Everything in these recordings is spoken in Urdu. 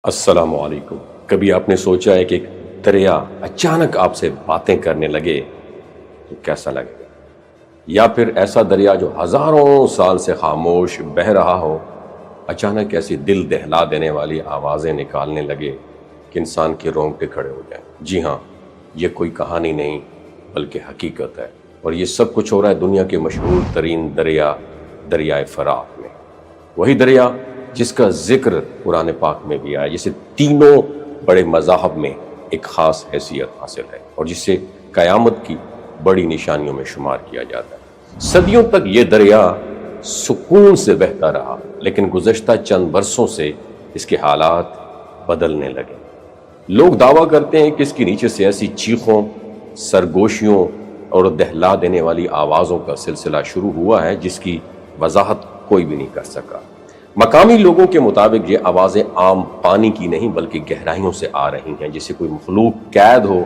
السلام علیکم۔ کبھی آپ نے سوچا ہے کہ ایک دریا اچانک آپ سے باتیں کرنے لگے تو کیسا لگے گا؟ یا پھر ایسا دریا جو ہزاروں سال سے خاموش بہہ رہا ہو اچانک ایسی دل دہلا دینے والی آوازیں نکالنے لگے کہ انسان کے رونگٹے کھڑے ہو جائیں؟ جی ہاں، یہ کوئی کہانی نہیں بلکہ حقیقت ہے، اور یہ سب کچھ ہو رہا ہے دنیا کے مشہور ترین دریائے فرات میں۔ وہی دریا جس کا ذکر قرآن پاک میں بھی آیا، جسے تینوں بڑے مذاہب میں ایک خاص حیثیت حاصل ہے اور جسے قیامت کی بڑی نشانیوں میں شمار کیا جاتا ہے۔ صدیوں تک یہ دریا سکون سے بہتا رہا، لیکن گزشتہ چند برسوں سے اس کے حالات بدلنے لگے۔ لوگ دعویٰ کرتے ہیں کہ اس کے نیچے سے ایسی چیخوں، سرگوشیوں اور دہلا دینے والی آوازوں کا سلسلہ شروع ہوا ہے جس کی وضاحت کوئی بھی نہیں کر سکا۔ مقامی لوگوں کے مطابق یہ آوازیں عام پانی کی نہیں بلکہ گہرائیوں سے آ رہی ہیں، جسے کوئی مخلوق قید ہو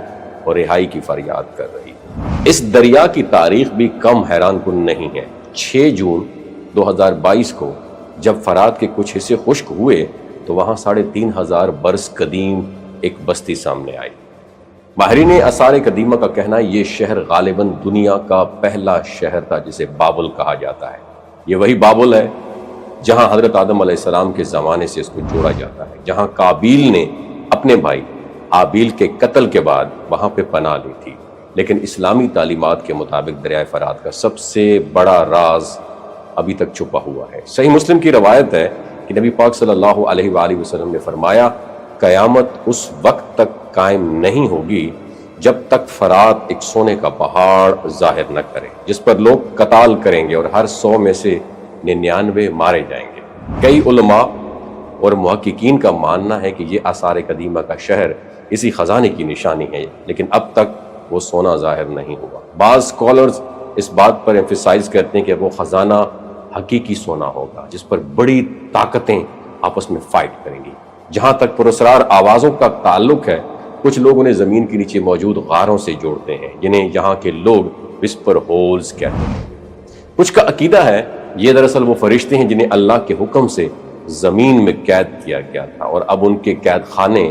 اور رہائی کی فریاد کر رہی ہے۔ اس دریا کی تاریخ بھی کم حیران کن نہیں ہے۔ 6 جون 2022 کو جب فرات کے کچھ حصے خشک ہوئے تو وہاں 3500 برس قدیم ایک بستی سامنے آئی۔ ماہرین آثار قدیمہ کا کہنا ہے یہ شہر غالباً دنیا کا پہلا شہر تھا جسے بابل کہا جاتا ہے۔ یہ وہی بابل ہے جہاں حضرت آدم علیہ السلام کے زمانے سے اس کو جوڑا جاتا ہے، جہاں قابیل نے اپنے بھائی حابیل کے قتل کے بعد وہاں پہ پناہ لی تھی۔ لیکن اسلامی تعلیمات کے مطابق دریائے فرات کا سب سے بڑا راز ابھی تک چھپا ہوا ہے۔ صحیح مسلم کی روایت ہے کہ نبی پاک صلی اللہ علیہ وآلہ وسلم نے فرمایا، قیامت اس وقت تک قائم نہیں ہوگی جب تک فرات ایک سونے کا پہاڑ ظاہر نہ کرے جس پر لوگ قتال کریں گے اور ہر 100 میں سے 99 مارے جائیں گے۔ کئی علماء اور محققین کا ماننا ہے کہ یہ آثار قدیمہ کا شہر اسی خزانے کی نشانی ہے، لیکن اب تک وہ سونا ظاہر نہیں ہوا۔ بعض سکولرز اس بات پر ایمفیسائز کرتے ہیں کہ وہ خزانہ حقیقی سونا ہوگا جس پر بڑی طاقتیں آپس میں فائٹ کریں گی۔ جہاں تک پراسرار آوازوں کا تعلق ہے، کچھ لوگ انہیں زمین کے نیچے موجود غاروں سے جوڑتے ہیں جنہیں یہاں کے لوگ وسپر ہولز کہتے ہیں۔ کچھ کا عقیدہ ہے یہ دراصل وہ فرشتے ہیں جنہیں اللہ کے حکم سے زمین میں قید کیا گیا تھا اور اب ان کے قید خانے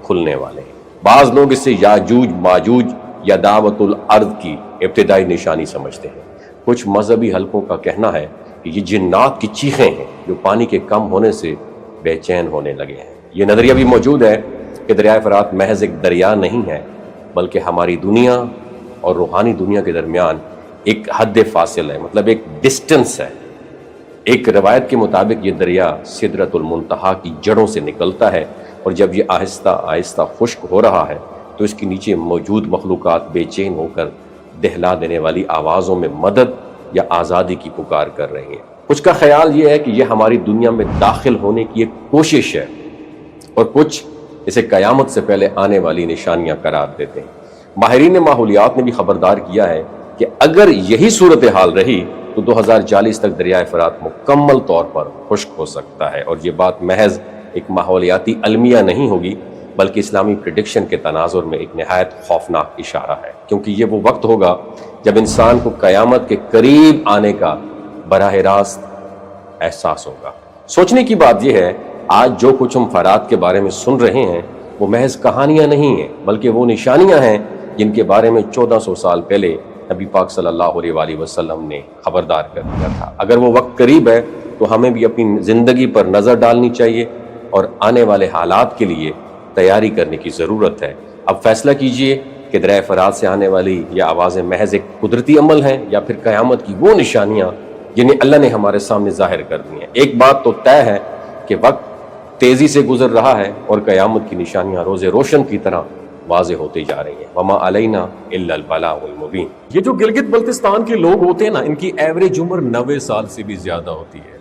کھلنے والے ہیں۔ بعض لوگ اسے یاجوج ماجوج یا دعوت الارض کی ابتدائی نشانی سمجھتے ہیں۔ کچھ مذہبی حلقوں کا کہنا ہے کہ یہ جنات کی چیخیں ہیں جو پانی کے کم ہونے سے بے چین ہونے لگے ہیں۔ یہ نظریہ بھی موجود ہے کہ دریائے فرات محض ایک دریا نہیں ہے بلکہ ہماری دنیا اور روحانی دنیا کے درمیان ایک حد فاصل ہے، مطلب ایک ڈسٹنس ہے۔ ایک روایت کے مطابق یہ دریا سدرۃ المنتہا کی جڑوں سے نکلتا ہے اور جب یہ آہستہ آہستہ خشک ہو رہا ہے تو اس کے نیچے موجود مخلوقات بے چین ہو کر دہلا دینے والی آوازوں میں مدد یا آزادی کی پکار کر رہی ہیں۔ کچھ کا خیال یہ ہے کہ یہ ہماری دنیا میں داخل ہونے کی ایک کوشش ہے اور کچھ اسے قیامت سے پہلے آنے والی نشانیاں قرار دیتے ہیں۔ ماہرین ماحولیات نے بھی خبردار کیا ہے کہ اگر یہی صورتحال رہی تو 2040 تک دریائے فرات مکمل طور پر خشک ہو سکتا ہے، اور یہ بات محض ایک ماحولیاتی المیہ نہیں ہوگی بلکہ اسلامی پریڈکشن کے تناظر میں ایک نہایت خوفناک اشارہ ہے، کیونکہ یہ وہ وقت ہوگا جب انسان کو قیامت کے قریب آنے کا براہ راست احساس ہوگا۔ سوچنے کی بات یہ ہے، آج جو کچھ ہم فرات کے بارے میں سن رہے ہیں وہ محض کہانیاں نہیں ہیں بلکہ وہ نشانیاں ہیں جن کے بارے میں 1400 سال پہلے نبی پاک صلی اللہ علیہ وآلہ وسلم نے خبردار کر دیا تھا۔ اگر وہ وقت قریب ہے تو ہمیں بھی اپنی زندگی پر نظر ڈالنی چاہیے اور آنے والے حالات کے لیے تیاری کرنے کی ضرورت ہے۔ اب فیصلہ کیجئے کہ دریائے فرات سے آنے والی یہ آوازیں محض ایک قدرتی عمل ہیں یا پھر قیامت کی وہ نشانیاں جنہیں اللہ نے ہمارے سامنے ظاہر کر دی ہیں۔ ایک بات تو طے ہے کہ وقت تیزی سے گزر رہا ہے اور قیامت کی نشانیاں روز روشن کی طرح واضح ہوتی جا رہی ہیں۔ وما علینا الا البلاغ المبین۔ یہ جو گلگت بلتستان کے لوگ ہوتے ہیں نا، ان کی ایوریج عمر 90 سال سے بھی زیادہ ہوتی ہے۔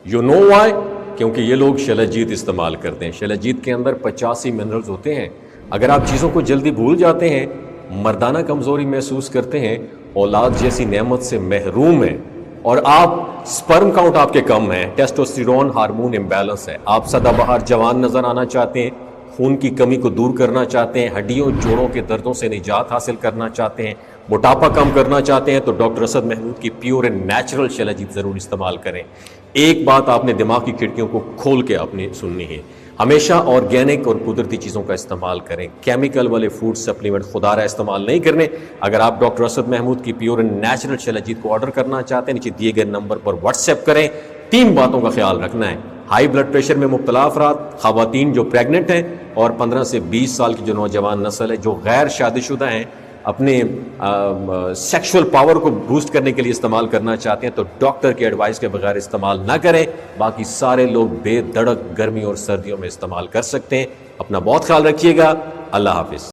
You know why? کیونکہ یہ لوگ شلجیت استعمال کرتے ہیں۔ شلجیت کے اندر 85 منرلز ہوتے ہیں۔ اگر آپ چیزوں کو جلدی بھول جاتے ہیں، مردانہ کمزوری محسوس کرتے ہیں، اولاد جیسی نعمت سے محروم ہیں، اور آپ سپرم کاؤنٹ آپ کے کم ہیں، ٹیسٹوسٹیرون ہارمون امبیلنس ہے، آپ سدا بہار جوان نظر آنا چاہتے ہیں، خون کی کمی کو دور کرنا چاہتے ہیں، ہڈیوں جوڑوں کے دردوں سے نجات حاصل کرنا چاہتے ہیں، موٹاپا کم کرنا چاہتے ہیں، تو ڈاکٹر اسد محمود کی پیور اینڈ نیچرل شلجیت ضرور استعمال کریں۔ ایک بات آپ نے دماغ کی کھڑکیوں کو کھول کے آپ نے سننی ہے، ہمیشہ آرگینک اور قدرتی چیزوں کا استعمال کریں. کیمیکل والے فوڈ سپلیمنٹ خدا رہا استعمال نہیں کرنے. اگر آپ ڈاکٹر اسد محمود کی پیور اینڈ نیچرل شیلاجیت کو آرڈر کرنا چاہتے ہیں، نیچے دیے گئے نمبر پر واٹس ایپ کریں. 3 باتوں کا خیال رکھنا ہے: ہائی بلڈ پریشر میں مبتلا افراد، خواتین جو پریگننٹ ہیں، اور 15 سے 20 سال کی جو نوجوان نسل ہے جو غیر شادی شدہ ہیں، اپنے سیکشول پاور کو بوسٹ کرنے کے لیے استعمال کرنا چاہتے ہیں تو ڈاکٹر کی ایڈوائس کے بغیر استعمال نہ کریں. باقی سارے لوگ بے دھڑک گرمی اور سردیوں میں استعمال کر سکتے ہیں. اپنا بہت خیال رکھیے گا. اللہ حافظ.